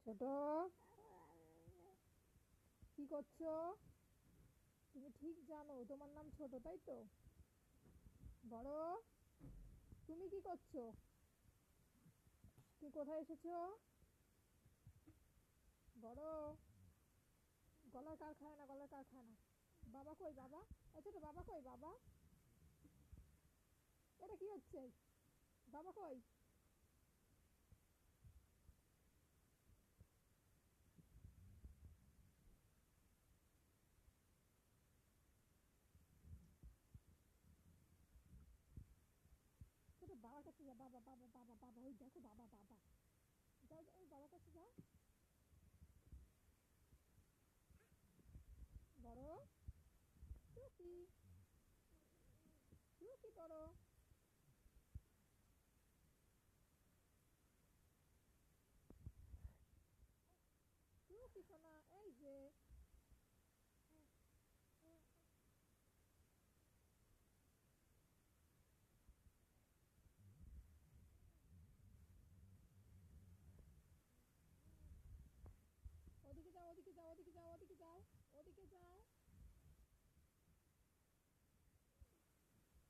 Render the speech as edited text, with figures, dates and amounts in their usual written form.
ছোট, কি করছো? তুমি ঠিক জানো তোমার নাম ছোট, তাই তো? বড়, তুমি কি করছো? তুমি কোথায় এসেছো? বড়, গলার কারখানা, গলার কারখানা। বাবা কই বাবা? আচ্ছা, তো বাবা কই বাবা? এটা কি হচ্ছে? বাবা কই? ছোট, বাবার কাছে যা। বাবা বাবা বাবা বাবা, ওই দেখো বাবা বাবা। যাও যাও, ওই বাবার কাছে যাও। বড়, টুকি, টুকি করো। টুকি সোনা, এই যে